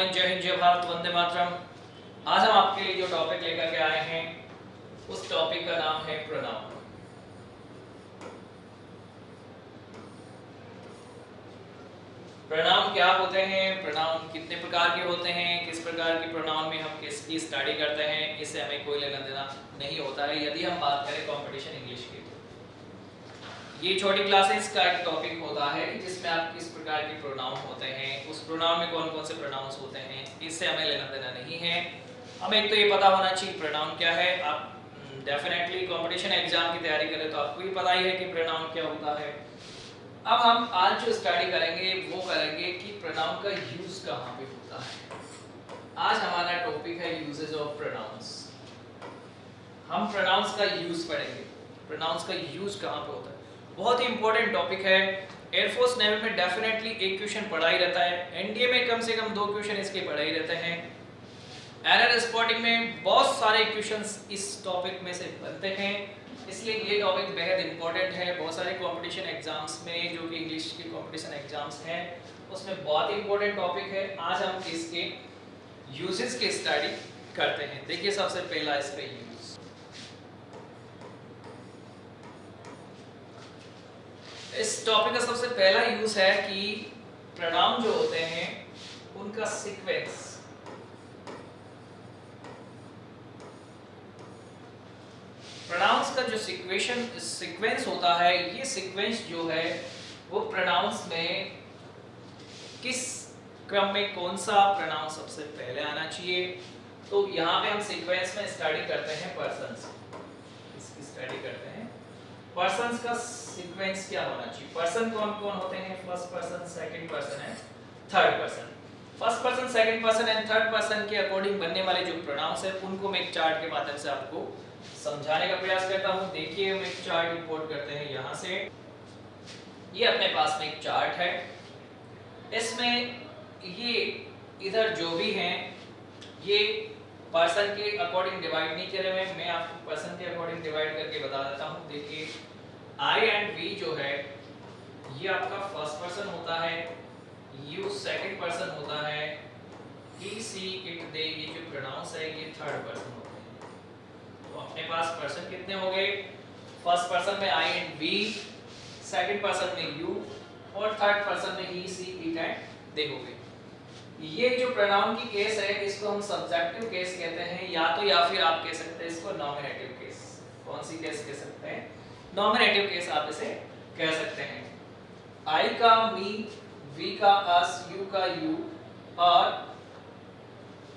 Morning, जय हिंद, जय भारत, वंदे मातरम। आज हम आपके लिए जो टॉपिक लेकर के आए हैं उस टॉपिक का नाम है प्रोनाउन। प्रोनाउन क्या होते हैं, प्रोनाउन कितने प्रकार के होते हैं, किस प्रकार के प्रोनाउन में हम किसकी स्टडी करते हैं, इससे हमें कोई लेना देना नहीं होता है। यदि हम बात करें कंपटीशन इंग्लिश की, ये छोटी क्लासेस का एक टॉपिक होता है जिसमें आप किस प्रकार के प्रोनाउन होते हैं, उस प्रोनाउन में कौन कौन से प्रोनाउंस होते हैं, इससे हमें लेना देना नहीं है। हमें एक तो ये पता होना चाहिए प्रोनाउन क्या है। आप डेफिनेटली कंपटीशन एग्जाम की तैयारी करें तो आपको भी पता ही है कि प्रोनाउन क्या होता है। अब हम आज जो स्टडी करेंगे वो करेंगे कि प्रोनाउन का यूज कहाँ पे होता है। आज हमारा टॉपिक है यूजेस ऑफ प्रोनाउंस। हम प्रोनाउंस का यूज पढ़ेंगे, प्रोनाउंस का यूज कहाँ पे होता है। बहुत ही इंपॉर्टेंट टॉपिक है। एयरफोर्स नेवी में डेफिनेटली एक क्वेश्चन पढ़ा ही रहता है, एनडीए में कम से कम 2 क्वेश्चन इसके पढ़ा ही रहते हैं, एरर स्पॉटिंग में बहुत सारे क्वेश्चंस इस टॉपिक में से बनते हैं। इसलिए ये टॉपिक बेहद इंपॉर्टेंट है। बहुत सारे कंपटीशन एग्जाम्स में, जो कि इंग्लिश के कंपटीशन एग्जाम्स हैं, उसमें बहुत ही इंपॉर्टेंट टॉपिक है। आज हम इसके यूजेस की स्टडी करते हैं। देखिए सबसे पहला इसका यूज, इस टॉपिक का सबसे पहला यूज है कि प्रोनाउन जो होते हैं उनका सीक्वेंस। प्रोनाउंस का जो सीक्वेंस होता है, ये सीक्वेंस जो है वो प्रोनाउंस में किस क्रम में कौन सा प्रोनाउन सबसे पहले आना चाहिए। तो यहाँ पे हम सीक्वेंस में स्टडी करते हैं पर्सन्स, इसकी स्टडी करते हैं पर्सन्स का सीक्वेंस क्या होना चाहिए। पर्सन कौन कौन होते हैं, first person, second person and third person. First person, second person and third person के अकॉर्डिंग बनने वाले जो प्रोनाउंस है उनको मैं एक चार्ट के माध्यम से आपको समझाने का प्रयास करता हूं। देखिए हम एक चार्ट इंपोर्ट करते हैं यहाँ से। ये अपने पास में एक चार्ट है, इसमें ये इधर जो भी हैं ये पर्सन के अकॉर्डिंग डिवाइड नहीं करे हुए, मैं आपको पर्सन के अकॉर्डिंग डिवाइड करके बता देता हूँ। देखिए I एंड V जो है ये आपका फर्स्ट पर्सन होता है, यू सेकंड पर्सन होता है, he she it they ये जो प्रोनाउंस है ये थर्ड पर्सन होते हैं। तो अपने पास पर्सन कितने हो गए, फर्स्ट पर्सन में I and V, second person में you और थर्ड पर्सन में he she it and they हो गए। ये जो प्रोनाउन की केस है इसको हम सब्जेक्टिव केस कहते हैं, या फिर आप कह सकते हैं इसको नॉमिनेटिव केस। कौन सी केस कह सकते हैं, नॉमिनेटिव केस आप इसे कह सकते हैं। I का मी, V का अस, U का यू और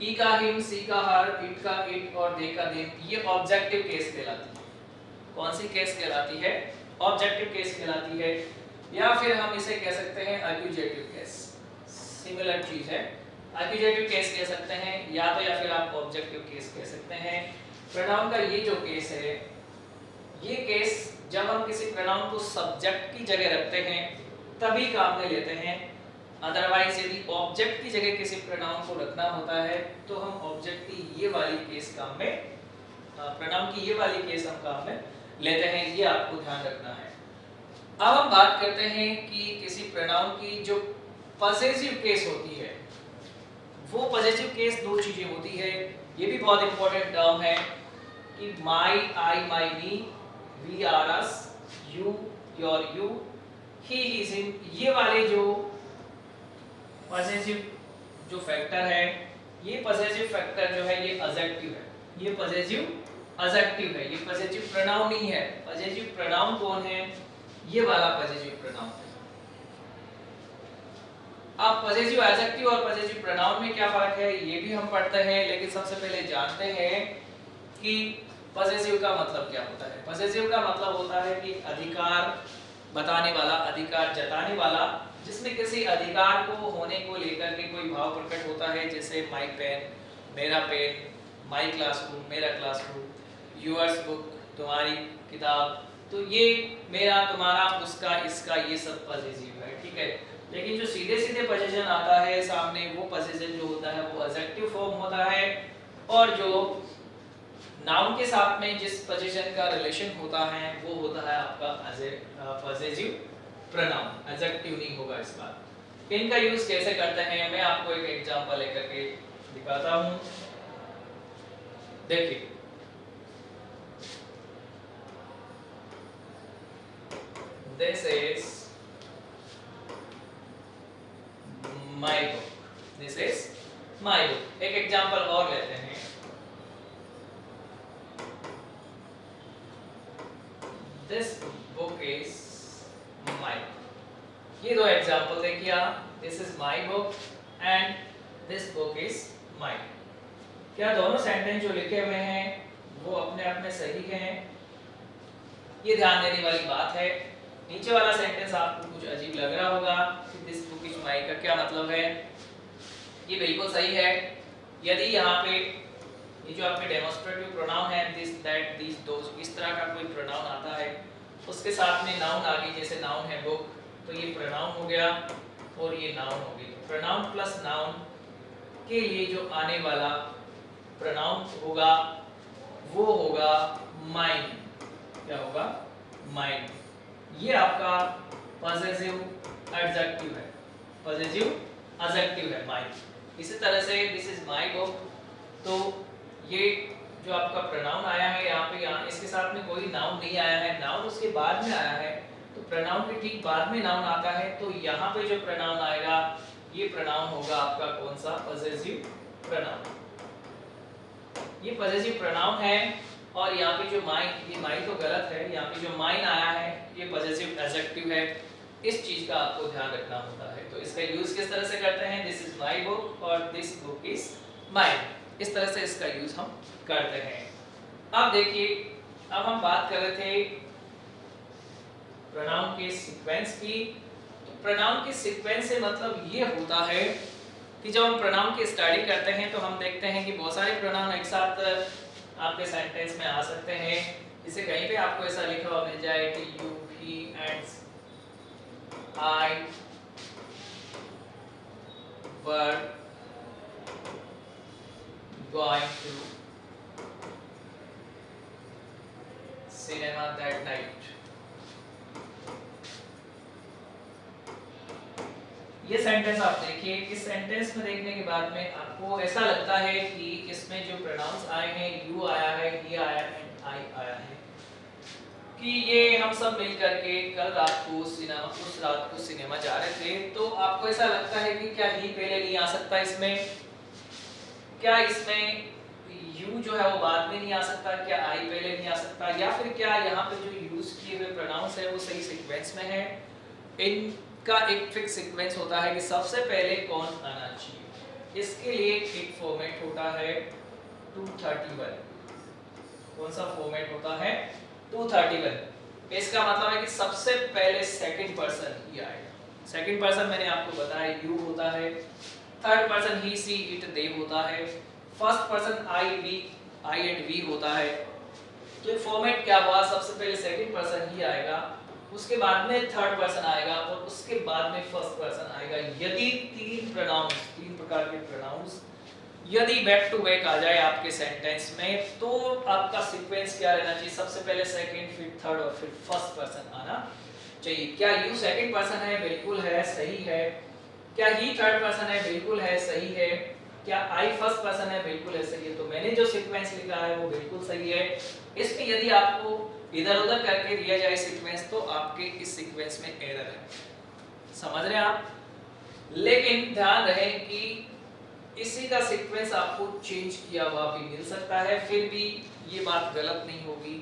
E का हिम, C का हर, इट का इट और दे का देम, ये ऑब्जेक्टिव केस कहलाती है। कौन सी केस कहलाती है, ऑब्जेक्टिव केस कहलाती है। या फिर हम इसे कह सकते हैं एक्यूजेटिव केस, सिमिलर चीज है। एक्यूजेटिव केस कह सकते हैं या फिर आप ऑब्जेक्टिव केस कह सकते हैं। प्रोनाउन का ये जो केस है, ये केस जब हम किसी प्रोनाउन को सब्जेक्ट की जगह रखते हैं तभी काम में लेते हैं। अदरवाइज यदि ऑब्जेक्ट की जगह किसी प्रोनाउन को रखना होता है तो हम ऑब्जेक्ट की ये वाली केस काम में, प्रोनाउन की ये वाली केस हम काम में लेते हैं, ये आपको ध्यान रखना है। अब हम बात करते हैं कि किसी प्रोनाउन की जो पॉसेसिव केस होती है, वो पॉसेसिव केस 2 चीजें होती है। ये भी बहुत इंपॉर्टेंट टर्म है कि my, I, my, me, we, our, us, you, your, you, he, his, him, ये वाले जो पॉसेसिव जो फैक्टर है, ये पॉसेसिव फैक्टर जो है ये एडजेक्टिव है, ये पॉसेसिव एडजेक्टिव है, ये पॉसेसिव प्रोनाउन नहीं है। पॉसेसिव प्रोनाउन कौन है, ये वाला पॉसेसिव प्रोनाउन है। अब पॉसेसिव एडजेक्टिव और पॉसेसिव प्रोनाउन में क्या फर्क है ये भी हम पढ़ते हैं, लेकिन सबसे पहले जानते हैं कि पॉसेसिव का मतलब क्या होता है। पॉसेसिव का मतलब होता है कि अधिकार बताने वाला, अधिकार जताने वाला, जिसमें किसी अधिकार को होने को लेकर के कोई भाव प्रकट होता है। जैसे माई पेन, मेरा पेन, माई क्लासरूम, मेरा क्लासरूम, यूअर्स बुक, तुम्हारी किताब। तो ये मेरा, तुम्हारा, उसका, इसका, ये सब पॉसेसिव है, ठीक है। लेकिन जो सीधे सीधे पोजीशन आता है सामने, वो पोजीशन जो होता है वो एडजेक्टिव फॉर्म होता है, और जो नाउन के साथ में जिस पोजीशन का रिलेशन होता है वो होता है आपका पॉसेसिव प्रोनाउन, एडजेक्टिव नहीं होगा इस बार। इनका यूज कैसे करते हैं मैं आपको एक एग्जांपल लेकर के दिखाता हूं। देखिए this is my book, this is my book. एक एग्जांपल और लेते हैं, दिस बुक इज माय। ये दो एग्जांपल देखिए आप, this is my book and this book is my. क्या दोनों सेंटेंस जो लिखे हुए हैं वो अपने आप में सही हैं? ये ध्यान देने वाली बात है। नीचे वाला सेंटेंस आपको कुछ अजीब लग रहा होगा कि दिस बुक इज माय का क्या मतलब है। ये बिल्कुल सही है। यदि यहाँ पे ये जो आपके डेमोस्ट्रेटिव प्रोनाउन है दिस दैट दिस दोस, इस तरह का कोई प्रोनाउन आता है उसके साथ में नाउन आ गई, जैसे नाउन है बुक, तो ये प्रोनाउन हो गया और ये नाउन हो गई। प्रोनाउन प्लस नाउन के लिए जो आने वाला प्रोनाउन होगा वो होगा माइन। क्या होगा? माइन। ये आपका पॉसेसिव एडजेक्टिव है, पॉसेसिव एडजेक्टिव है माइन। इसी तरह से दिस इज माय बुक, तो ये जो आपका प्रोनाउन आया है यहाँ इसके साथ में कोई नाउन नहीं आया है, नाउन उसके बाद में आया है। तो प्रोनाउन के ठीक बाद में नाउन आता है, तो यहाँ पे जो प्रोनाउन आएगा ये प्रोनाउन होगा आपका कौन सा? Possessive pronoun. ये पॉसेसिव प्रोनाउन है। और यहाँ पे जो माइन, ये माइन तो गलत है, यहाँ पे जो माइन आया है ये पॉसेसिव एडजेक्टिव है। इस चीज का आपको ध्यान रखना होता है। तो इसका यूज किस तरह से करते हैं? दिस इज माय बुक और दिस बुक इज माइन। इस तरह से इसका यूज हम करते हैं। अब देखिए, अब हम बात कर रहे थे प्रोनाउन के सीक्वेंस की। तो प्रोनाउन के सीक्वेंस से मतलब ये होता है कि जब हम प्रोनाउन की स्टडी करते हैं तो हम देखते हैं कि बहुत सारे प्रोनाउन एक साथ आपके सेंटेंस में आ सकते हैं। इसे कहीं पे आपको ऐसा लिखा हुआ मिल जाए कि you, he and I were going to cinema that night। ये सेंटेंस आप देखिए, इस सेंटेंस में देखने के बाद में आपको ऐसा लगता है कि इसमें जो प्रोनाउंस आए हैं, यू आया है, ही आया है एंड आई आया है, कि ये हम सब मिल करके कल रात को सिनेमा, उस रात को सिनेमा जा रहे थे। तो आपको ऐसा लगता है कि क्या ही पहले नहीं आ सकता इसमें? क्या इसमें यू जो है वो बाद में नहीं आ सकता? क्या आई पहले नहीं आ सकता? या फिर क्या यहाँ पे जो यूज किए हुए प्रोनाउंस है वो सही सीक्वेंस में है? इनका एक फिक्स सीक्वेंस होता है कि सबसे पहले कौन आना चाहिए। इसके लिए एक फॉर्मेट होता है 231। कौन सा फॉर्मेट होता है? 231। इसका मतलब है कि सबसे पहले सेकंड पर्सन ही आएगा। सेकंड पर्सन मैंने आपको बताया यू होता है, third person he, she, it, they होता है, first person I, we, I and we होता है। तो ये फॉर्मेट क्या हुआ? सबसे पहले सेकंड पर्सन ही आएगा, उसके बाद में थर्ड पर्सन आएगा और उसके बाद में फर्स्ट पर्सन आएगा। यदि तीन प्रकार के प्रोनाउंस यदि बैक टू बैक आ जाए आपके सेंटेंस में, तो आपका सीक्वेंस क्या रहना चाहिए? सबसे पहले सेकंड, फिर थर्ड और फिर फर्स्ट पर्सन आना चाहिए। क्या यू सेकंड पर्सन है? बिल्कुल है, सही है। क्या ही थर्ड पर्सन है? बिल्कुल है, सही है। क्या आई फर्स्ट पर्सन है? बिल्कुल है, सही है। तो मैंने जो सीक्वेंस लिखा है वो बिल्कुल सही है। इसमें यदि आपको इधर उधर करके दिया जाए सीक्वेंस, तो आपके इस सीक्वेंस में एरर है। समझ रहे हैं आप? लेकिन ध्यान रहे कि इसी का सीक्वेंस आपको चेंज किया हुआ भी मिल सकता है, फिर भी ये बात गलत नहीं होगी।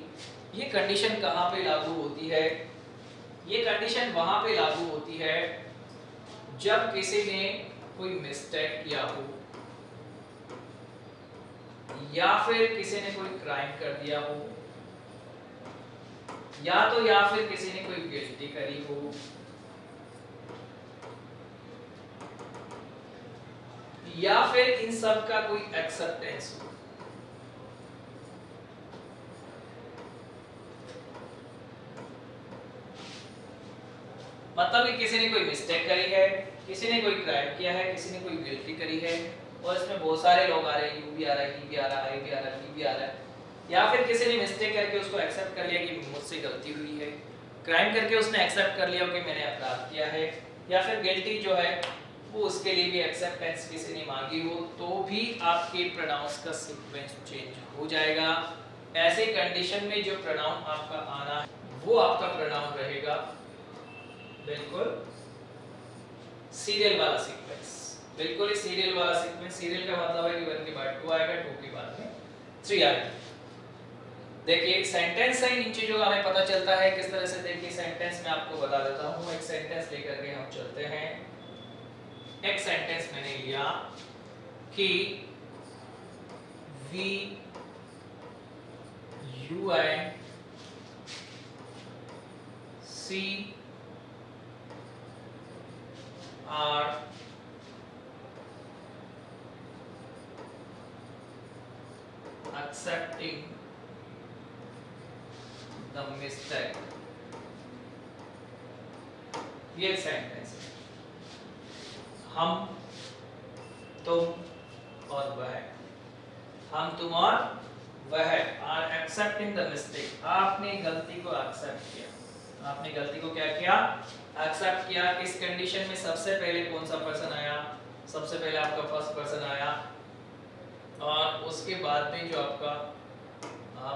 ये कंडीशन कहाँ पे लागू होती है? ये कंडीशन वहां पे लागू होती है जब किसी ने कोई मिस्टेक किया हो, या फिर किसी ने कोई क्राइम कर दिया हो, या फिर किसी ने कोई गिल्टी करी हो, या फिर इन सब का कोई एक्सेप्टेंस हो। मतलब कि किसी ने कोई मिस्टेक करी है, किसी ने कोई क्राइम किया है, किसी ने कोई गिल्टी करी है और इसमें बहुत सारे लोग आ रहे हैं, यू भी आ रहा है, ही भी आ रहा है, आई भी आ रहा है, वी भी आ रहा है, या फिर किसी ने मिस्टेक करके उसको एक्सेप्ट कर लिया कि मुझसे गलती हुई है, क्राइम करके उसने एक्सेप्ट कर लिया कि मैंने अपराध किया है, या फिर गिल्टी जो है वो उसके लिए भी एक्सेप्टेंस किसी ने मांगी हो तो भी आपके प्रोनाउंस का सीक्वेंस चेंज हो जाएगा। ऐसे कंडीशन में जो प्रोनाउन आपका आना है वो आपका प्रोनाउन रहेगा बिल्कुल सीरियल वाला सीक्वेंस, बिल्कुल ही सीरियल वाला सीक्वेंस। सीरियल का मतलब है कि 1 के बाद 2 आएगा, 2 के बाद में 3 आएगा। देखिए एक सेंटेंस है, इन चीजों का हमें पता चलता है किस तरह से। देखिए सेंटेंस में आपको बता देता हूँ, एक सेंटेंस लेकर के हम चलते हैं। एक सेंटेंस मैंने लिया कि we you and she are accepting the mistake। ये सेंटेंस है, हम तुम और वह, हम तुम और वह आर एक्सेप्टिंग द मिस्टेक। आपने गलती को एक्सेप्ट किया, आपने गलती को क्या किया, एक्सेप्ट किया। इस कंडीशन में सबसे पहले कौन सा पर्सन आया, सबसे पहले आपका फर्स्ट पर्सन आया और उसके बाद में जो आपका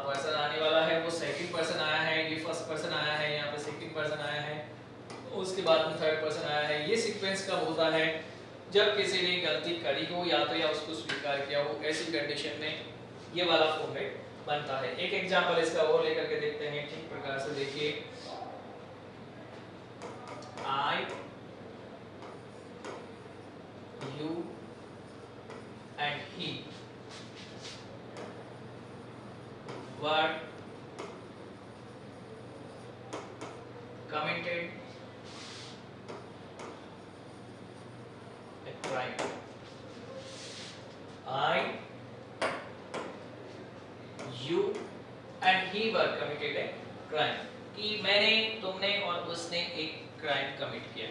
पर्सन आने वाला है वो सेकंड पर्सन आया है, ये फर्स्ट पर्सन आया है, यहाँ पे सेकंड पर्सन आया है, उसके बाद में थर्ड पर्सन आया है। ये सीक्वेंस कब होता है, जब किसी ने गलती करी हो या तो या उसको स्वीकार किया हो, ऐसी कंडीशन में ये वाला फॉर्मेट बनता है। एक एग्जांपल इसका और लेकर के देखते हैं ठीक प्रकार से। देखिए I you and he were committed a crime। I, you and he were committed a crime। कि मैंने, तुमने और उसने एक क्राइम कमिट किया,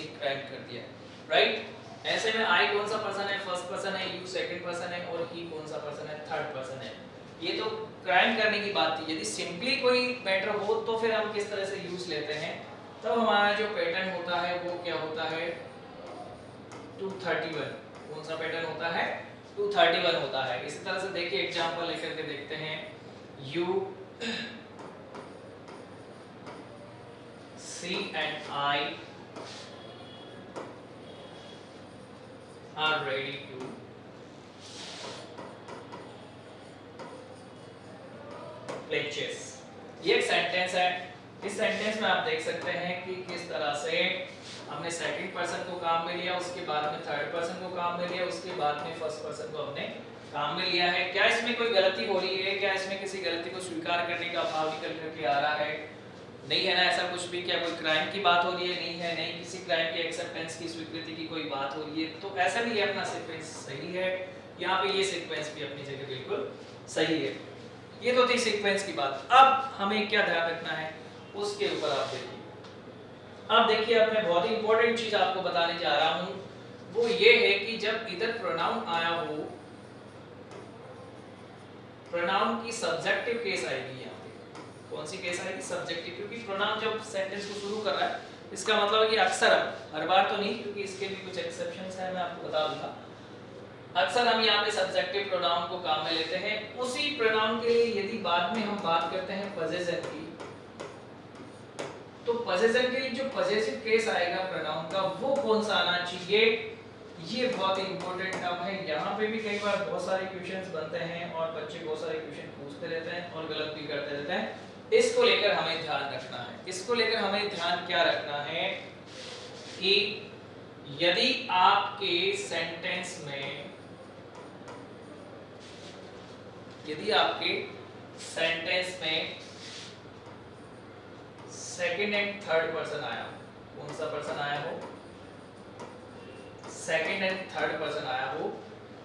एक क्राइम कर दिया, राइट। ऐसे में I कौन सा पर्सन है, फर्स्ट पर्सन है, you सेकंड पर्सन है और he कौन सा पर्सन है, थर्ड पर्सन है। ये तो क्राइम करने की बात थी। यदि सिंपली कोई मैटर हो तो फिर हम किस तरह से यूज लेते हैं, तब तो हमारा जो पैटर्न होता है वो क्या होता है 231। कौन सा पैटर्न होता है 231 होता है। इसी तरह से देखिए एग्जांपल लेकर के देखते हैं। You she and I are ready to play chess. ये एक सेंटेंस है। इस सेंटेंस में आप देख सकते हैं कि किस तरह से हमने सेकंड पर्सन को काम में लिया, उसके बाद में थर्ड पर्सन को काम में लिया, उसके बाद में फर्स्ट पर्सन को हमने काम में लिया है। क्या इसमें कोई गलती हो रही है, क्या इसमें किसी गलती को स्वीकार करने का भाव निकल करके आ रहा है, नहीं है ना ऐसा कुछ भी। क्या कोई क्राइम की बात हो रही है, नहीं है, नहीं किसी क्राइम के एक्सेप्टेंस की, स्वीकृति की कोई बात हो रही है। तो ऐसा भी अपना सीक्वेंस सही है, यहाँ पे ये सीक्वेंस भी अपनी जगह बिल्कुल सही है। ये तो थी सीक्वेंस की बात। अब हमें क्या ध्यान रखना है उसके ऊपर आप देखिए। अब देखिए अब मैं बहुत ही इंपॉर्टेंट चीज आपको बताने जा रहा हूं, वो ये है कि जब इधर प्रोनाउन आया हो, प्रोनाउन की सब्जेक्टिव केस आएगी। यहाँ पे कौन सी केस आएगी, सब्जेक्टिव, क्योंकि प्रोनाउन जब सेंटेंस को शुरू कर रहा है इसका मतलब है कि अक्सर, हर बार तो नहीं क्योंकि इसके भी कुछ एक्सेप्शंस हैं, मैं आपको बता दूंगा। अक्सर हम यहाँ पे सब्जेक्टिव प्रोनाउन को काम में लेते हैं। उसी प्रोनाउन के लिए यदि बाद में हम बात करते हैं पजेशन की, तो पजेशन के लिए जो पजेसिव केस आएगा प्रोनाउन का वो कौन सा आना चाहिए, ये बहुत ही इंपॉर्टेंट टर्म है। यहाँ पे भी कई बार बहुत सारे क्वेश्चंस बनते हैं और बच्चे बहुत सारे क्वेश्चन पूछते रहते हैं और गलत भी करते रहते हैं। इसको लेकर हमें ध्यान रखना है। इसको लेकर हमें ध्यान क्या रखना है कि यदि आपके सेंटेंस में, यदि आपके सेंटेंस में सेकंड एंड थर्ड पर्सन आया, कौन सा पर्सन आया हो, सेकंड एंड थर्ड पर्सन आया हो,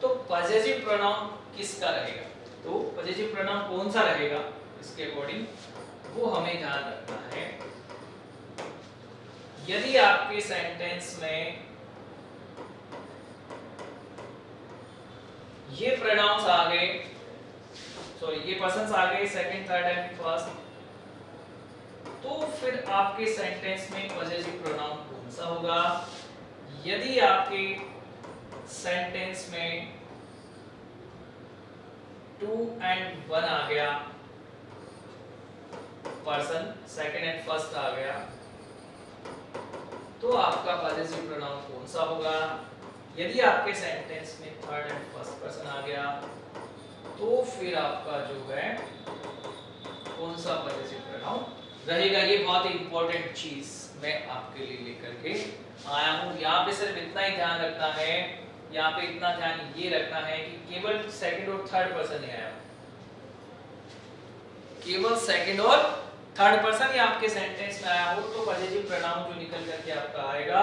तो पजेसिव प्रोनाउन किसका रहेगा, तो पजेसिव प्रोनाउन कौन सा रहेगा इसके अकॉर्डिंग वो हमें ध्यान रखना है। यदि आपके सेंटेंस में ये प्रोनाउंस आ गए, सॉरी ये पर्सन्स आ गए सेकंड थर्ड एंड फर्स्ट, तो फिर आपके सेंटेंस में पॉजिटिव प्रोनाउन कौन सा होगा? यदि आपके सेंटेंस में टू एंड वन आ गया, पर्सन सेकंड एंड फर्स्ट आ गया, तो आपका पॉजिटिव प्रोनाउन कौन सा होगा? यदि आपके सेंटेंस में थर्ड एंड फर्स्ट पर्सन आ गया, तो फिर आपका जो है कौन सा पॉजिटिव प्रोनाउन रहेगा? ये बहुत ही इंपॉर्टेंट चीज मैं आपके लिए लेकर के आया हूँ। यहाँ पे सिर्फ इतना ही ध्यान रखना है, यहाँ पे इतना ध्यान ये रखना है कि केवल सेकंड और थर्ड पर्सन ही आया, केवल सेकंड और थर्ड पर्सन ही आपके सेंटेंस में आया हो, तो पॉजिटिव प्रोनाउन जो निकल करके आपका आएगा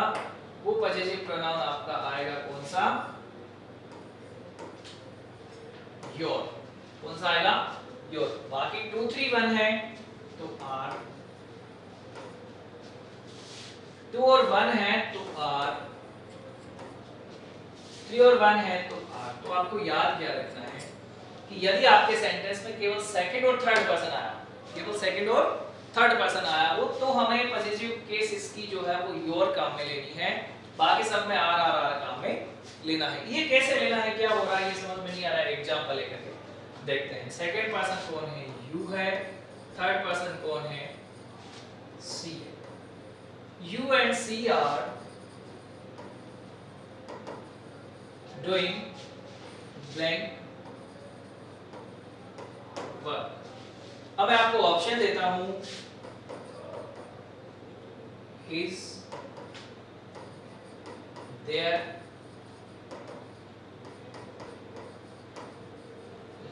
वो पॉजिटिव प्रोनाउन आपका आएगा कौन सा? योर। कौन सा आएगा? योर। बाकी 2 3 1 है तो आर, 2 और 1 है तो आर, 3 और 1 है तो आर। तो आपको याद क्या रखना है कि यदि आपके सेंटेंस में केवल सेकंड और थर्ड पर्सन आया, केवल सेकंड और थर्ड पर्सन आया हो, तो हमें पॉजिटिव केस इसकी जो है वो योर काम में लेनी है, बाकी सब में आर आर आर काम में लेना है। ये कैसे लेना है, क्या हो रहा है ये समझ में नहीं आ रहा है, एग्जांपल लेकर के देखते हैं। सेकंड पर्सन कौन है? यू है। थर्ड पर्सन कौन है? सी है। You and she are doing blank work. अब मैं आपको ऑप्शन देता हूं, is there,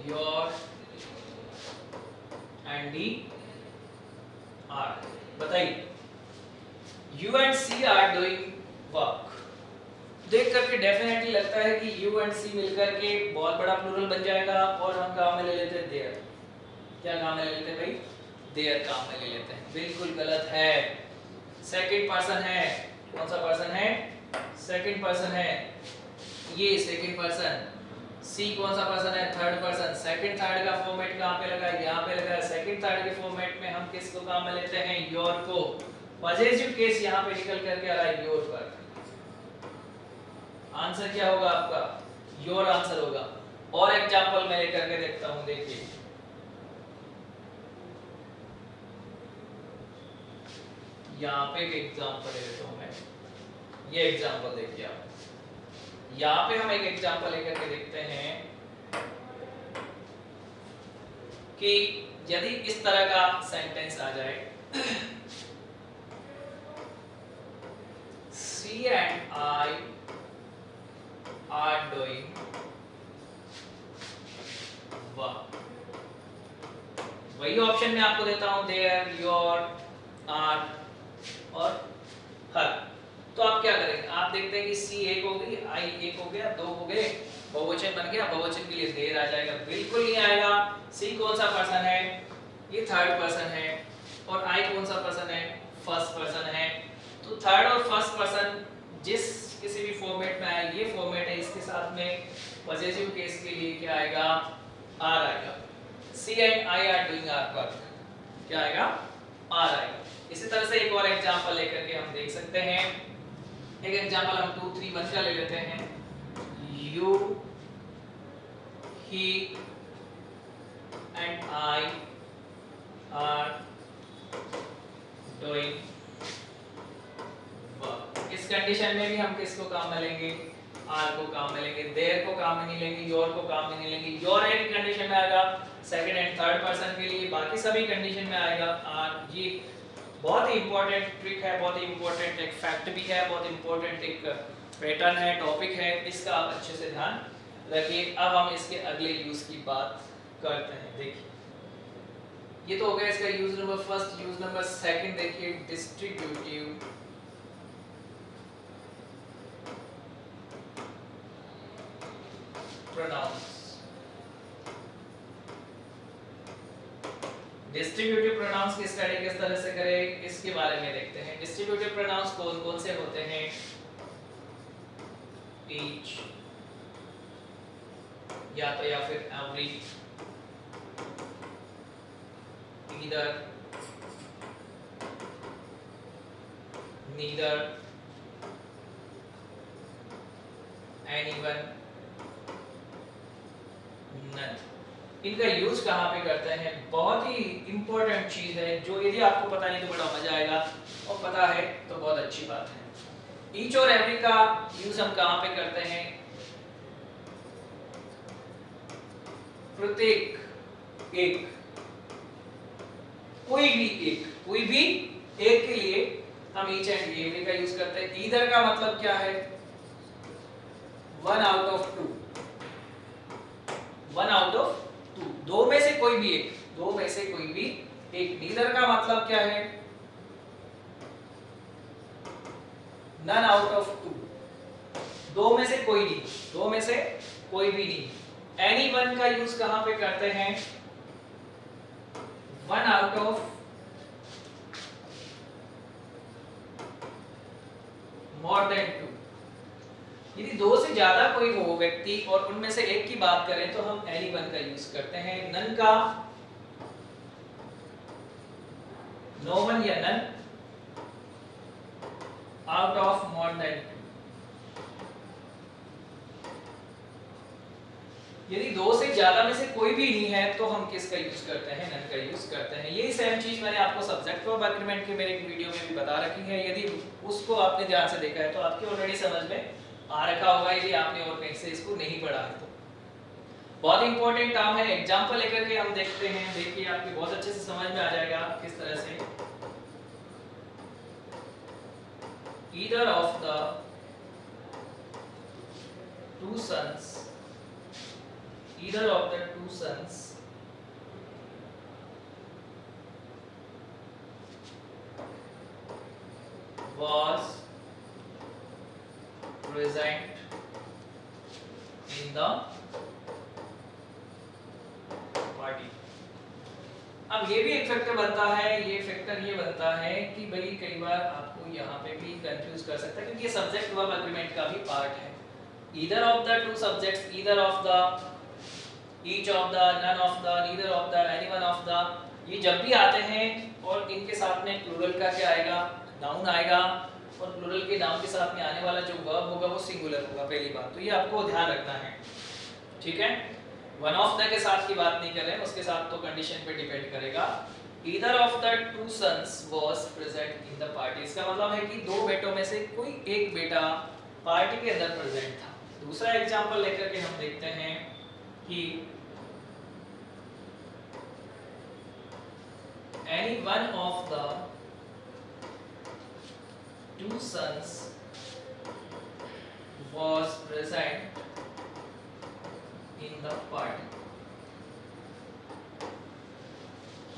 your and d are. बताइए, you and she are doing work. देख करके डेफिनेटली लगता है कि यू एंड सी मिलकर के बहुत बड़ा प्लूरल बन जाएगा और हम काम में ले लेते हैं देयर। क्या काम में ले लेते हैं भाई? देयर काम में ले लेते हैं। बिल्कुल गलत है। सेकंड पर्सन है, कौन सा पर्सन है? सेकंड पर्सन है, ये सेकंड पर्सन। सी कौन सा पर्सन है? Third person. सेकंड थर्ड का फॉर्मेट कहां पे लगा है? यहां पे लगा है। सेकंड थर्ड के फॉर्मेट में हम किसको काम में लेते हैं? योर को। पॉजिटिव केस यहां पे निकल करके आ रहा है योर पर। आंसर क्या होगा आपका? योर आंसर होगा। और एग्जांपल मैं लेकर के देखता हूं, देखिए यहाँ पे एक एग्जांपल ले लेता हूं मैं। ये एग्जांपल देखिए आप, यहाँ पे हम एक एग्जांपल लेकर के देखते हैं कि यदि इस तरह का सेंटेंस आ जाए, she and I are doing work. वही ऑप्शन मैं आपको देता हूं, देयर, योर, आर और हर। तो आप क्या करेंगे? आप देखते हैं कि सी एक हो गई, आई एक हो गया, दो हो गए, बहुवचन बन गया। बहुवचन के लिए देर आ जाएगा? बिल्कुल नहीं आएगा। सी कौन सा पर्सन है? ये थर्ड पर्सन है। और आई कौन सा पर्सन है? फर्स्ट पर्सन है। तो थर्ड और फर्स्ट पर्सन जिस किसी भी फॉर्मेट में आए, ये फॉर्मेट है, इसके साथ में पॉजिटिव केस के लिए क्या आएगा? आर आएगा। She and I are doing are work, क्या आएगा? आर आएगा। इसी तरह से एक और एग्जांपल लेकर के हम देख सकते हैं। एक एग्जांपल हम 2 3 1 का ले लेते हैं। You, he and I are doing work. इस कंडीशन में भी हम किसको काम में लेंगे? आर को काम में लेंगे। देयर को काम में नहीं लेंगे, योर को काम में नहीं लेंगे। योर एक कंडीशन में आएगा सेकंड एंड थर्ड पर्सन के लिए, बाकी सभी कंडीशन में आएगा आर। ये बहुत ही इंपॉर्टेंट ट्रिक है, बहुत ही इंपॉर्टेंट एक फैक्ट भी है, बहुत इंपॉर्टेंट एक पैटर्न है, टॉपिक है, इसका आप अच्छे से ध्यान रखिए। अब हम इसके अगले यूज की बात करते हैं। देखिए, ये तो हो गया इसका use number first. Use number second देखिए, डिस्ट्रीब्यूटिव प्रोनाउंस। डिस्ट्रीब्यूटिव प्रोनाउंस की स्टडी किस तरह से करें, इसके बारे में देखते हैं। डिस्ट्रीब्यूटिव प्रोनाउंस कौन कौन से होते हैं? ईच, या तो या फिर every, either, neither, anyone, none। इनका यूज कहाँ पे करते हैं? बहुत ही इंपॉर्टेंट चीज है जो यदि आपको पता नहीं तो बड़ा मजा आएगा, और पता है तो बहुत अच्छी बात है। ईच और एवरी का यूज हम कहाँ पे करते हैं? प्रत्येक, एक, कोई भी एक के लिए हम ईच एंड एवरी का यूज करते हैं। ईदर का मतलब क्या है? One out of two, one out of two, दो में से कोई भी एक, दो में से कोई भी एक। नीदर का मतलब क्या है? नन आउट ऑफ टू, दो में से कोई नहीं, दो में से कोई भी नहीं। एनी वन का यूज कहां पे करते हैं? One out of more than two. यदि दो से ज्यादा कोई हो व्यक्ति और उनमें से एक की बात करें तो हम एनी वन का यूज करते हैं। नन का नो वन या none out of more than two. यदि दो से ज्यादा में से कोई भी नहीं है तो हम किसका यूज करते हैं? नन का यूज करते हैं। यही सेम चीज मैंने आपको सब्जेक्ट ऑफ एग्रीमेंट के मेरे एक वीडियो में भी बता रखी है। यदि उसको आपने ध्यान से देखा है तो आपकी ऑलरेडी समझ में आ रखा होगा, यदि आपने और कहीं से इसको नहीं पढ़ा है तो। बहुत इंपॉर्टेंट काम है। एग्जांपल लेकर के हम देखते हैं, देखिए आपके बहुत अच्छे से समझ में आ जाएगा किस तरह से। Either of the two sons, either of the two sons was present in the party। अब ये भी एक फैक्टर बनता है, ये फैक्टर ये बनता है कि भाई कई बार आपको यहाँ पे भी कंफ्यूज कर सकता है, क्योंकि ये सब्जेक्ट वर्ब एग्रीमेंट का भी पार्ट है। either of the two subjects, either of the, each of the, none of the, neither of the, anyone of the, ये जब भी आते हैं और इनके साथ में प्लूरल का क्या आएगा? नाउन आएगा, और प्लूरल के नाउन के साथ में आने वाला जो वर्ब होगा वो सिंगुलर होगा। पहली बात तो ये आपको ध्यान रखना है, ठीक है। वन ऑफ द के साथ की बात नहीं कर रहे हैं, उसके साथ तो कंडीशन पे डिपेंड करेगा। Either of the two sons was present in the party, इसका मतलब है कि दो बेटों में से कोई एक बेटा पार्टी के अंदर प्रेजेंट था। दूसरा एग्जांपल लेकर के हम देखते हैं कि any one of the two sons was present in the party।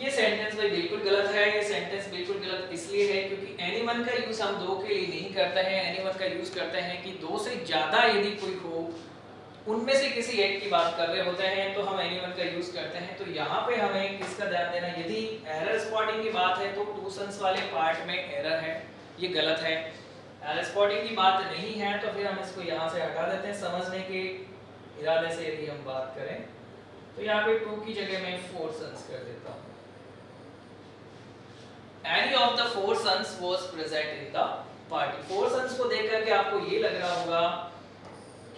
ये सेंटेंस भाई बिल्कुल गलत है। ये सेंटेंस बिल्कुल गलत इसलिए है क्योंकि एनीवन का यूज हम दो के लिए नहीं करते हैं। एनीवन का यूज करते हैं कि दो से ज्यादा यदि कोई हो, उनमें से किसी एक की बात कर रहे होते हैं तो हम एनीवन का यूज करते हैं। तो यहाँ पे हमें किसका ध्यान देना? यदि एरर स्पॉटिंग की बात है तो टू सन्स वाले पार्ट में एरर है, ये गलत है। एरर स्पॉटिंग की बात नहीं है तो फिर हम इसको यहाँ से हटा देते हैं। समझने के इरादे से यदि हम बात करें तो यहाँ पे टू की जगह मैं फोर सन्स कर देता हूँ। Any of the four sons was present in the party। Four sons को देख करके आपको ये लग रहा होगा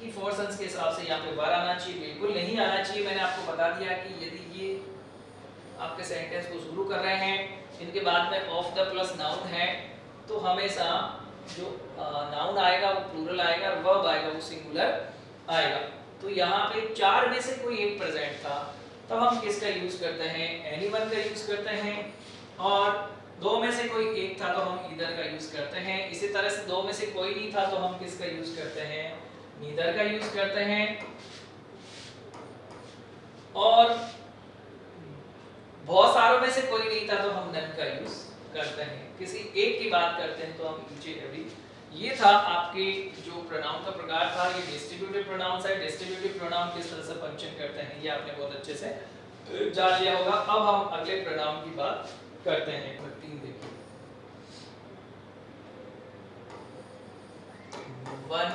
कि फोर सन्स के हिसाब से यहाँ पे वर आना चाहिए, बिल्कुल नहीं आना चाहिए। मैंने आपको बता दिया कि यदि ये आपके सेंटेंस को शुरू कर रहे हैं, इनके बाद में ऑफ द प्लस नाउन है, तो हमेशा जो नाउन आएगा वो प्लूरल आएगा, वर्ब आएगा वो सिंगुलर आएगा। तो यहाँ पे चार में से कोई एक प्रेजेंट था, तब हम किसका यूज करते हैं? एनीवन का यूज करते हैं। और दो में से कोई एक था तो हम ईदर का यूज करते हैं। इसी तरह से दो में से कोई नहीं था तो हम किसका यूज करते हैं? नीदर का यूज करते हैं। और बहुत सारों में से कोई नहीं था तो हम नन का यूज करते हैं। किसी एक की बात करते हैं तो हम ईच एवरी। ये था आपके जो प्रोनाउन का प्रकार था। ये डिस्ट्रीब्यूटिव प्रोनाउंस है। डिस्ट्रीब्यूटिव प्रोनाउन किस तरह से फंक्शन करते हैं ये आपने बहुत अच्छे से जान लिया होगा। अब हम अगले प्रोनाउन की बात करते हैं। तीन देखिए, one,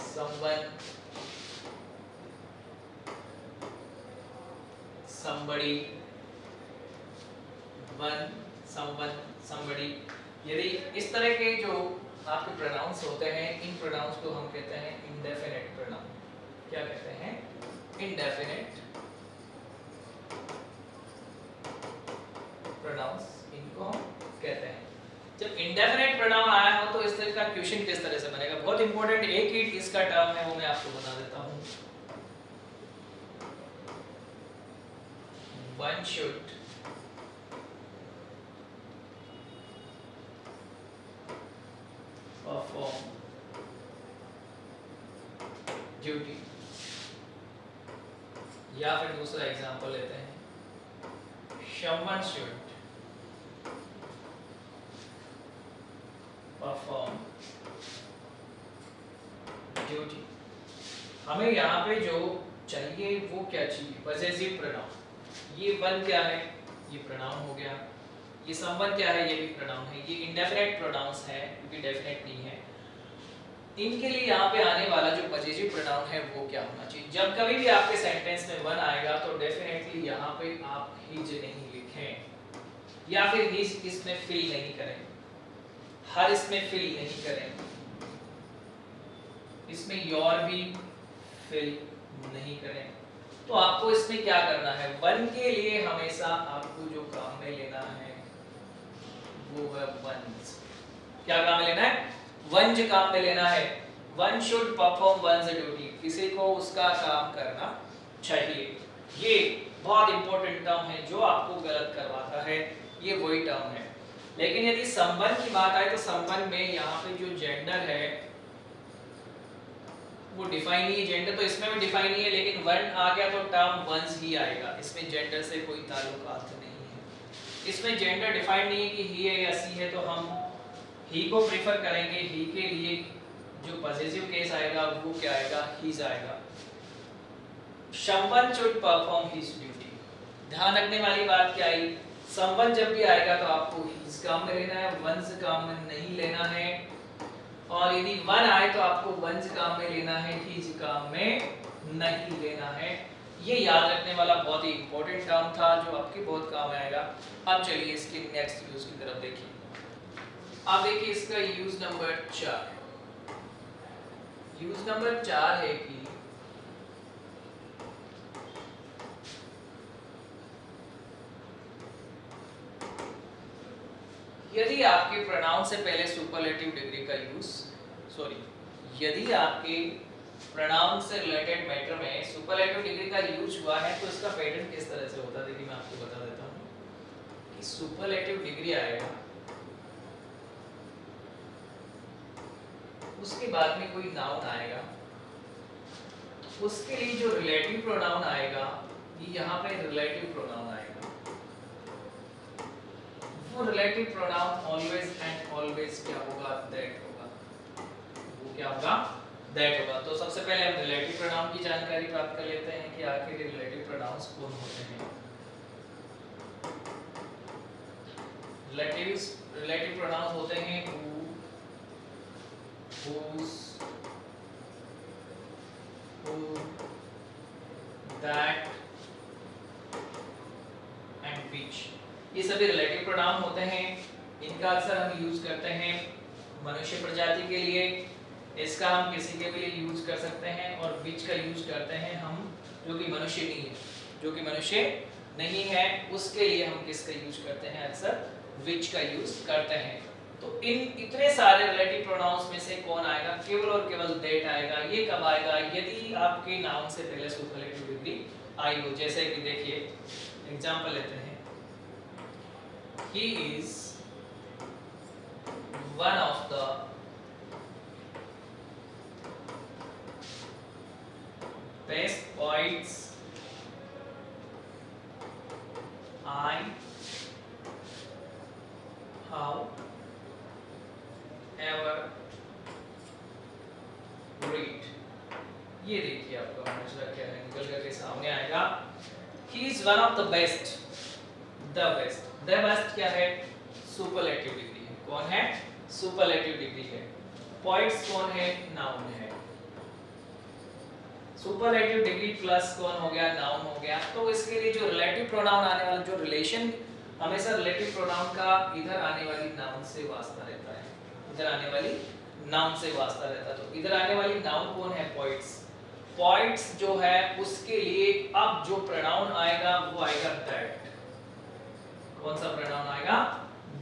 someone, somebody, one, someone, somebody। यदि इस तरह के जो आपके प्रोनाउंस होते हैं, इन प्रोनाउंस को हम कहते हैं इंडेफिनिट प्रोनाउन। क्या कहते हैं? इंडेफिनिट प्रोनाउंस, इनको हम कहते हैं। जब इंडेफिनिट प्रोनाउन आया हो तो इस तरह का क्वेश्चन किस तरह से बनेगा, बहुत इंपॉर्टेंट एक ही इसका टर्म है, वो मैं आपको बता देता हूं। One should perform duty, या फिर दूसरा एग्जांपल लेते हैं, someone should perform duty। हमें यहाँ पे जो चाहिए वो क्या चाहिए? Possessive pronoun. ये वन क्या है? ये प्रोनाउन हो गया। ये समवन क्या है? ये भी प्रोनाउन है। ये इंडेफिनिट प्रोनाउंस है क्योंकि डेफिनेट नहीं है। इनके लिए यहाँ पे आने वाला जो पॉसेसिव प्रोनाउन है वो क्या होना चाहिए? जब कभी भी आपके सेंटेंस में वन आएगा तो डेफिनेटली यहाँ पे आप हिज नहीं लिखें या फिर हिज इसमें फिल नहीं करें, हर इसमें फिल नहीं करें, इसमें योर भी फिल नहीं करें। तो आपको इसमें क्या करना है? वन के लिए हमेशा आपको जो काम में लेना है वो है वंस। क्या काम में लेना है? वंज काम में लेना है। One should perform once duty, किसी को उसका काम करना चाहिए। ये बहुत इंपॉर्टेंट टर्म है जो आपको गलत करवाता है, ये वही टर्म है। लेकिन यदि संबंध की बात आए तो संबंध में यहाँ पे जो जेंडर है वो डिफाइन नहीं है। जेंडर तो इसमें भी डिफाइन नहीं है, लेकिन वन आ गया तो टर्म वंस ही आएगा, इसमें जेंडर से कोई ताल्लुकात नहीं है। इसमें जेंडर डिफाइन नहीं है कि ही है या सी है, तो हम ही को प्रेफर करेंगे। ही के लिए जो पॉसेसिव केस आएगा वो क्या आएगा? हीज आएगा। someone should perform his duty, ध्यान रखने वाली बात क्या आई? someone जब भी आएगा तो आपको his काम में लेना है, one's काम में नहीं लेना है। और यदि वन आए तो आपको वंस काम में लेना है, हीज काम में नहीं लेना है। ये याद रखने वाला बहुत ही इंपॉर्टेंट टर्म था जो आपके बहुत काम आएगा। अब चलिए इसके नेक्स्ट यूज की तरफ देखिए। अब देखिए इसका यूज नंबर 4। यूज नंबर 4 है कि यदि आपके प्रोनाउन से पहले सुपरलेटिव डिग्री का यूज, यदि आपके प्रोनाउन से रिलेटेड मैटर में सुपरलेटिव डिग्री का यूज हुआ है तो इसका पैटर्न किस तरह से होता है देखिए मैं आपको बता देता हूँ कि सुपरलेटिव डिग्री आएगा, उसके बाद में कोई नाउन आएगा, उसके लिए जो रिलेटिव प्रोनाउन आएगा ये यहाँ पे रिलेटिव प्रोनाउन आएगा। वो relative pronoun always and always क्या होगा? दैट होगा। वो क्या होगा? दैट होगा। तो सबसे पहले हम रिलेटिव प्रोनाउन की जानकारी प्राप्त कर लेते हैं कि आखिर रिलेटिव प्रोनाउंस कौन होते हैं। रिलेटिव प्रोनाउंस होते हैं who, whose, who, that and which। ये सभी रिलेटिव प्रोनाउन होते हैं। इनका अक्सर हम यूज करते हैं मनुष्य प्रजाति के लिए, इसका हम किसी के भी लिए यूज कर सकते हैं, और विच का यूज करते हैं हम जो कि मनुष्य नहीं है, जो कि मनुष्य नहीं है उसके लिए हम किसका यूज करते हैं? अक्सर विच का यूज करते हैं। तो इन इतने सारे रिलेटिव प्रोनाउंस में से कौन आएगा? केवल और केवल दैट आएगा। ये कब आएगा? यदि आपके नाउन से पहले सुपरलेटिव डिग्री आई हो। जैसे कि देखिए एग्जांपल लेते हैं, he is one of the best poets I have ever read। ये देखिए आपका मतलब क्या है, निकल करके सामने आएगा। He is one of the best, the best। the best क्या है? सुपरलेटिव डिग्री है। कौन है? सुपरलेटिव डिग्री है। पॉइंट्स कौन है? नाउन है। सुपरलेटिव डिग्री प्लस कौन हो गया? नाउन हो गया। तो इसके लिए जो रिलेटिव प्रोनाउन आने वाला, जो रिलेशन हमेशा रिलेटिव प्रोनाउन का इधर आने वाली नाउन से वास्ता रहता है, इधर आने वाली नाउन से वास्ता रहता है। तो इधर आने वाली नाउन कौन है? पॉइंट्स। पॉइंट्स जो है उसके लिए अब जो प्रोनाउन आएगा वो आएगा दैट। कौन सा प्रोनाउन आएगा?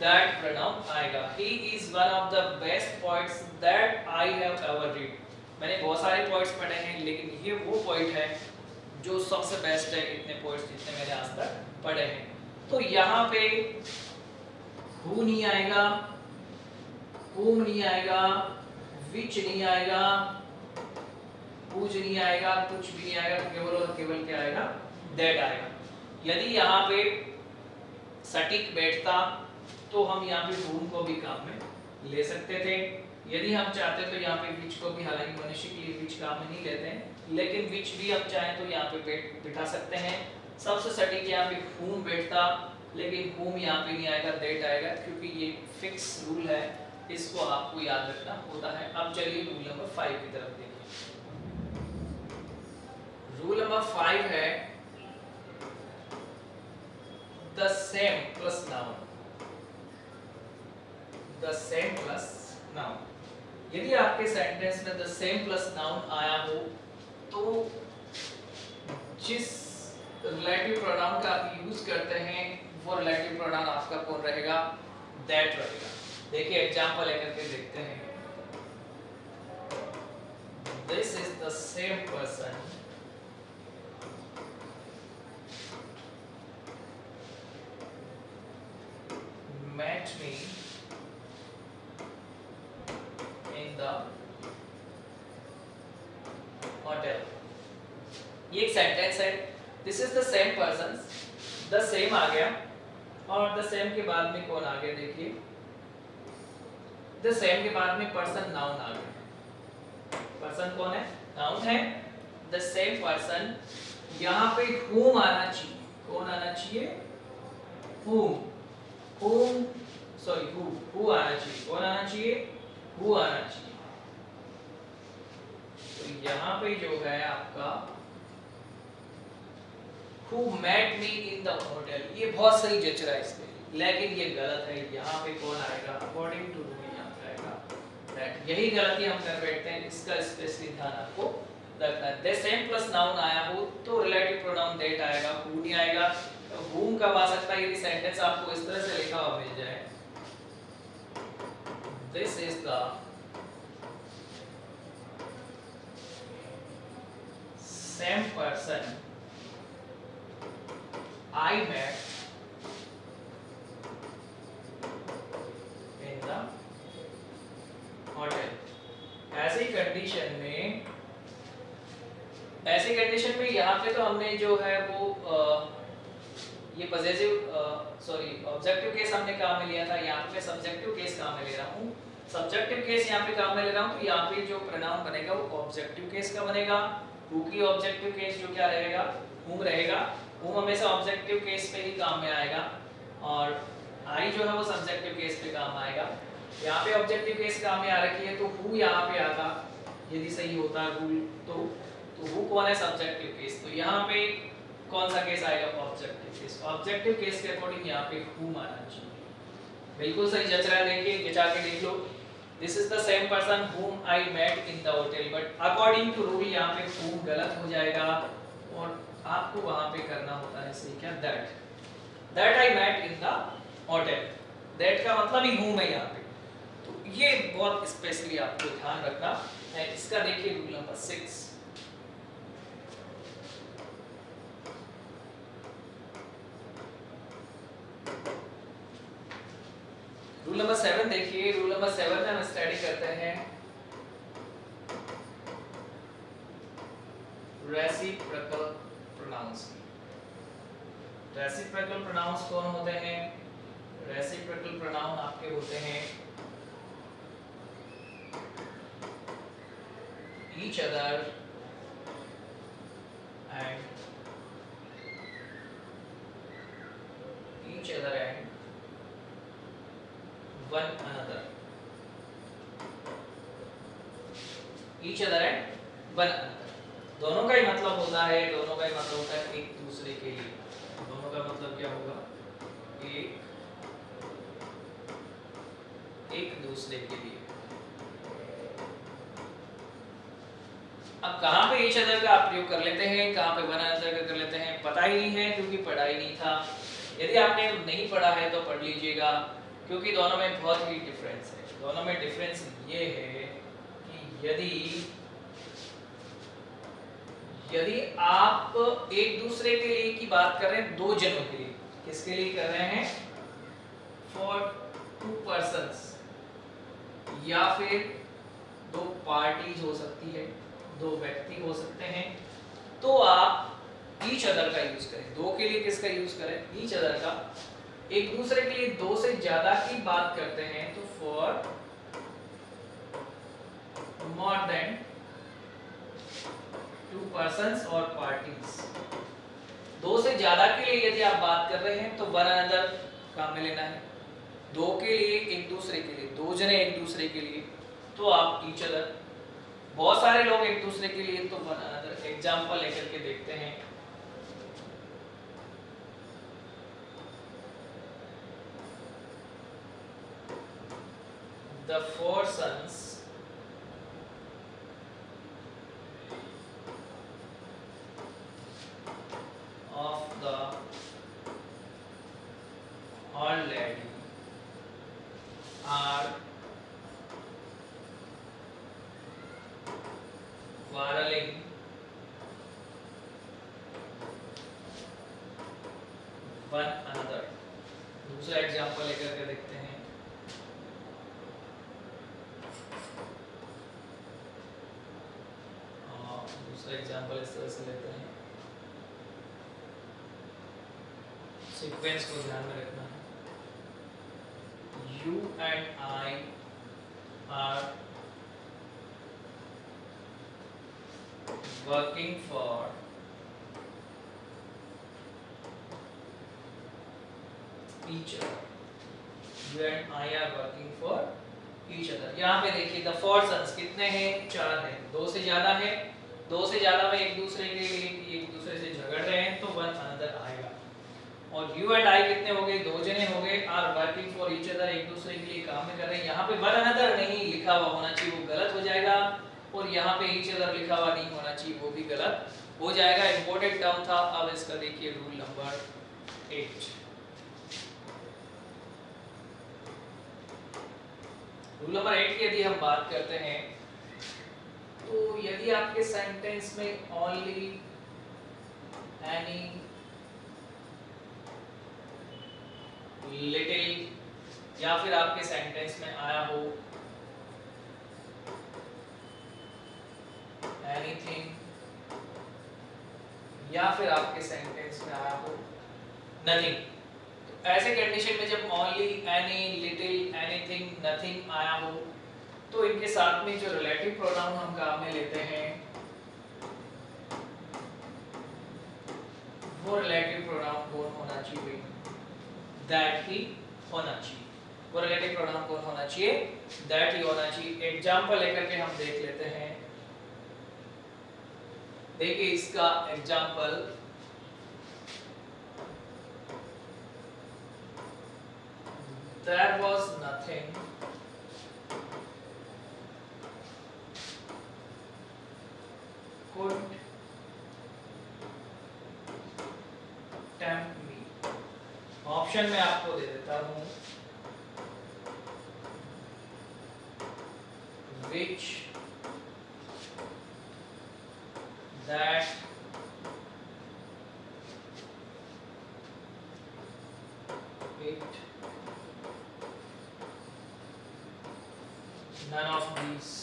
दैट प्रोनाउन आएगा। He is one of the best points that I have ever read. मैंने बहुत सारे पॉइंट्स पढ़े हैं लेकिन ये वो पॉइंट है जो सबसे बेस्ट है इतने पॉइंट्स जितने मैंने आज तक पढ़े हैं। तो यहाँ पे हु नहीं आएगा, whom नहीं आएगा, which नहीं आएगा, whose नहीं आएगा, कुछ भी नहीं आएगा, केवल और केवल क्या आएगा? that आएगा। यदि यहाँ पे सटीक बैठता तो हम यहाँ पे whom को भी काम में ले सकते थे। यदि हम चाहते तो यहाँ पे which को भी, हालांकि मनुष्य के लिए which काम में नहीं लेते हैं, लेकिन which भी हम चाहें तो यहाँ पे बिठा सकते हैं। सबसे सटीक यहाँ पे whom बैठता, लेकिन whom यहाँ पे नहीं आएगा, that आएगा, क्योंकि ये फिक्स रूल है, इसको आपको याद रखना होता है। अब चलिए रूल नंबर 5 की तरफ देखिए। रूल नंबर 5 है the same plus noun. The same plus noun. यदि आपके सेंटेंस में द सेम प्लस नाउन आया हो तो जिस रिलेटिव प्रोनाउन का आप यूज करते हैं वो रिलेटिव प्रोनाउन आपका कौन रहेगा? दैट रहेगा। देखिए एग्जांपल लेकर के देखते हैं। This is the same person met me in the hotel। ये एक सेंटेंस है। This is the same person, the same आ गया और the same के बाद में कौन आ गया? देखिए the same के बाद में पर्सन नाउन आ गया। पर्सन कौन है? नाउन है। the same person, यहाँ पे whom आना चाहिए। कौन आना चाहिए? whom सॉरी who आना चाहिए। कौन आना चाहिए? who आना चाहिए। तो यहाँ पे जो है आपका who met me in the hotel, ये बहुत सही जच रहा है इसमें, लेकिन ये गलत है। यहाँ पे कौन आएगा? अकॉर्डिंग टू रूल यहाँ पे आएगा दैट। यही गलती हम कर बैठते हैं, इसका स्पेशली ध्यान आपको रखना है। द सेम प्लस नाउन आया हो तो रिलेटिव प्रोनाउन दैट आएगा, who नहीं आएगा। तो whom कब आ सकता है? यदि सेंटेंस आपको इस तरह से लिखा हुआ मिल जाए, this is the same person I met in the hotel। ऐसी कंडीशन में यहाँ पे तो हमने जो है वो ये पॉजिटिव ऑब्जेक्टिव केस हमने काम में लिया था। यहाँ पे मैं सब्जेक्टिव केस काम में ले रहा हूँ। सब्जेक्टिव केस यहाँ पे काम में ले रहा हूँ तो यहाँ पे जो प्रोनाउन बनेगा वो ऑब्जेक्टिव केस का बनेगा। हु की ऑब्जेक्टिव केस जो क्या रहेगा? whom रहेगा। whom हमेशा ऑब्जेक्टिव केस पे ही काम में आएगा और I जो है वो सब्जेक्टिव केस पे काम आएगा। यहाँ पे ऑब्जेक्टिव केस काम में आ रखी है तो who यहाँ पे आता यदि सही होता रूल तो who कौन है? Subjective case. तो यहाँ पे कौन सा केस आएगा? Objective case. ऑब्जेक्टिव केस के अकॉर्डिंग यहाँ पे whom आना चाहिए। बिल्कुल सही जच रहा है। देखिए जचा के देख लो। This is the same person whom I met in the hotel, but according to rule यहाँ पे whom गलत हो जाएगा और आपको वहां पे करना होता है सही क्या? that I met in the hotel। that का मतलब ही whom है यहाँ पे। तो ये बहुत स्पेशली आपको ध्यान रखना है। इसका देखिए रूल नंबर 6। रूल नंबर 7 देखिए। रूल नंबर 7 में हम स्टडी करते हैं रेसिप्रोकल प्रोनाउंस। रेसिप्रोकल प्रोनाउंस कौन होते हैं? रेसिप्रोकल प्रोनाउन आपके होते हैं each other and one another। each other and one another दोनों का ही मतलब होता है एक दूसरे के लिए। दोनों का मतलब क्या होगा? एक दूसरे के लिए। अब कहाँ पे ईच अदर का आप प्रयोग कर लेते हैं, कहाँ पे वन अनदर का कर लेते हैं, पता ही नहीं है क्योंकि पढ़ा ही नहीं था। यदि आपने नहीं पढ़ा है तो पढ़ लीजिएगा, क्योंकि दोनों में बहुत ही डिफरेंस है। दोनों में डिफरेंस ये है कि यदि आप एक दूसरे के लिए की बात कर रहे हैं, दो जनों के लिए, किसके लिए कर रहे हैं, फॉर टू पर्सन्स, या फिर दो पार्टीज हो सकती है, दो व्यक्ति हो सकते हैं, तो आप ईच अदर का यूज करें। दो के लिए किसका यूज करें, ईच अदर का। एक दूसरे के लिए दो से ज्यादा की बात करते हैं तो for more than to persons और पार्टीज। दो से ज्यादा के लिए यदि आप बात कर रहे हैं तो वन अनदर काम में लेना है। दो के लिए, एक दूसरे के लिए, दो जने एक दूसरे के लिए, तो आप ईच अदर। बहुत सारे लोग एक दूसरे के लिए तो वन अनदर। एग्जांपल लेकर के देखते हैं। The four sons of the old lady are quarreling one another। दूसरा एग्जांपल लेकर के देखते हैं। दूसरा एग्जांपल इस तरह से लेते हैं, सीक्वेंस को ध्यान में रखना है। You and I are working for each other। You and I are working for each other। यहाँ पे देखिए the four sons कितने हैं, चार हैं। दो से ज्यादा है, दो से ज्यादा में एक दूसरे के लिए, एक दूसरे से झगड़ रहे हैं तो वन अनदर आएगा। और you and I कितने हो गए, दो जने हो गए, are working for each other, एक दूसरे के लिए काम में कर रहे हैं। यहाँ पे वन अनदर नहीं लिखा हुआ होना चाहिए, वो गलत हो जाएगा। और यहाँ पे each other लिखा हुआ नहीं होना चाहिए, वो भी गलत हो जाएगा। इंपॉर्टेंट टर्म था। अब इसका देखिए रूल नंबर 8। रूल नंबर 8 की यदि हम बात करते हैं तो यदि आपके सेंटेंस में ओनली, एनी, लिटिल, या फिर आपके सेंटेंस में आया हो एनीथिंग, या फिर आपके सेंटेंस में आया हो नथिंग, तो ऐसे कंडीशन में जब only, any, little, anything, nothing आया हो तो इनके साथ में जो रिलेटिव प्रोनाउन हम काम में लेते हैं वो रिलेटिव प्रोनाउन कौन होना चाहिए, दैट ही होना चाहिए। वो रिलेटिव प्रोनाउन कौन होना चाहिए, दैट ही होना चाहिए। एग्जांपल लेकर के हम देख लेते हैं। देखिए इसका example, there was nothing could tempt me। Option में आपको दे देता हूं, which, that, it, none of these।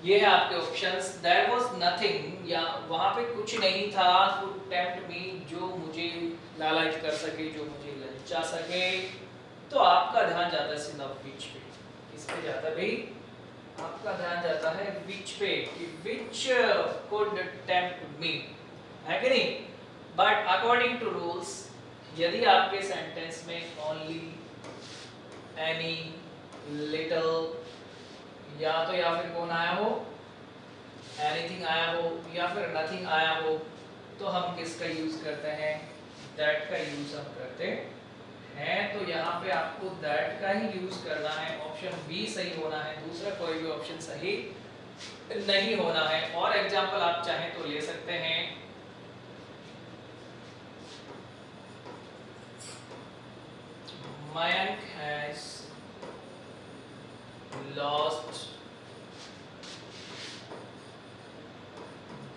ये है आपके ऑप्शंस। There was nothing, या वहां पे कुछ नहीं था, could tempt me, जो मुझे लालच कर सके, जो मुझे ललचा सके। तो आपका ध्यान जाता है सीधा which पे। किस पे जाता है भाई, आपका ध्यान जाता है which पे, कि which could tempt me, है कि नहीं। बट अकॉर्डिंग टू रूल्स, यदि आपके सेंटेंस में ओनली, एनी, लिटिल, या फिर कौन आया हो, एनीथिंग आया हो, या फिर नथिंग आया हो, तो हम किसका यूज करते हैं, दैट का यूज हम करते है तो यहाँ पे आपको दैट का ही यूज करना है, ऑप्शन बी सही होना है, दूसरा कोई भी ऑप्शन सही नहीं होना है। और एग्जांपल आप चाहें तो ले सकते हैं, Mayank has lost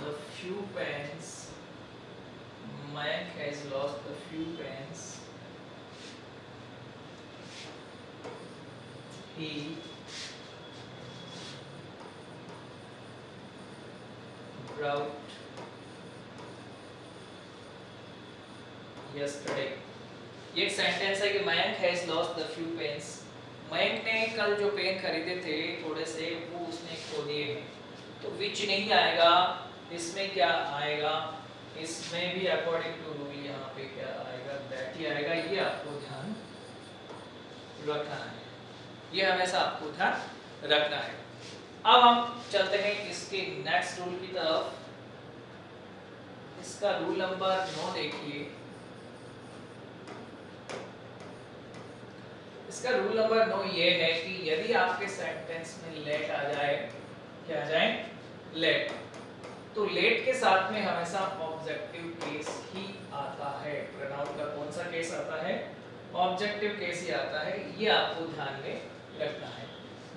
the few pens. Mayank has lost the few pens he brought yesterday. ये एक सेंटेंस है कि Mayank has lost the few pens. Mayank ने कल जो पेन खरीदे थे थोड़े से, वो उसने खो दिए हैं। तो विच नहीं आएगा, इसमें क्या आएगा, इसमें भी अकॉर्डिंग टू रूल यहाँ पे क्या आएगा, दैट ही आएगा। ये आपको ध्यान रखना है, ये हमेशा आपको ध्यान रखना है। अब हम चलते हैं इसके नेक्स्ट रूल की तरफ। इसका रूल नंबर 9 देखिए। इसका रूल नंबर 9 ये है कि यदि आपके सेंटेंस में लेट आ जाए, क्या आ जाए, लेट, तो लेट के साथ में हमेशा ऑब्जेक्टिव केस ही आता है। प्रोनाउन का कौन सा केस आता है, ऑब्जेक्टिव केस ही आता है, ये आपको ध्यान में रखना है।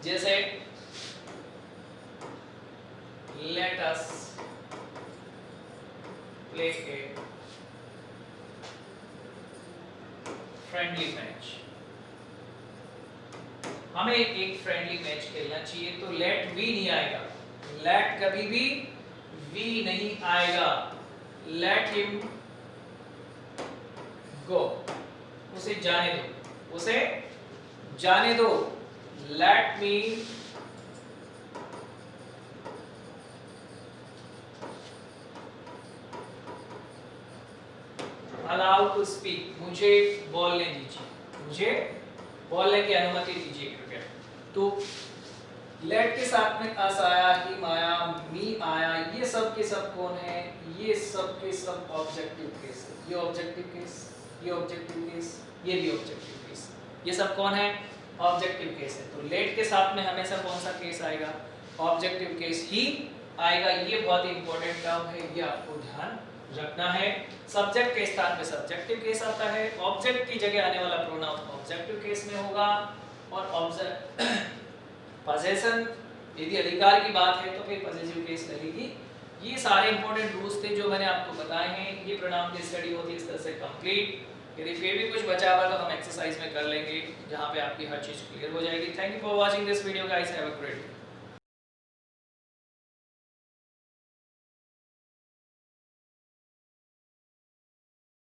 जैसे let us play a friendly match, हमें एक फ्रेंडली मैच खेलना चाहिए, तो लेट वी नहीं आएगा, लेट कभी भी वी नहीं आएगा। लेट हिम गो, उसे जाने दो, उसे जाने दो। Let me allow to speak, मुझे बोलने दीजिए, मुझे बोलने की अनुमति दीजिए कृपया। तो लेट के साथ में अस आया, हिम आया, मी आया, ये सब के सब कौन है, ये सब के सब ऑब्जेक्टिव केस है। ये ऑब्जेक्टिव केस, ये ऑब्जेक्टिव केस, ये भी ऑब्जेक्टिव केस, ये सब कौन है, ऑब्जेक्टिव केस है। तो लेट के साथ में हमेशा कौन सा केस आएगा, ऑब्जेक्टिव केस ही आएगा। ये बहुत ही इंपॉर्टेंट टर्म है, ये आपको ध्यान रखना है। सब्जेक्ट के स्थान पे सब्जेक्टिव केस आता है, ऑब्जेक्ट की जगह आने वाला प्रोनाउन ऑब्जेक्टिव केस में होगा। और पोजेशन यदि अधिकार की बात है तो फिर पॉजिटिव केस लगेगी। ये सारे इंपॉर्टेंट रूल्स थे जो मैंने आपको बताए हैं। ये प्रोनाउन की स्टडी होती है इस तरह से कंप्लीट। यदि फिर भी कुछ बचा हुआ तो हम एक्सरसाइज में कर लेंगे, जहाँ पे आपकी हर चीज़ क्लियर हो जाएगी। Thank you for watching this video guys, have a great day.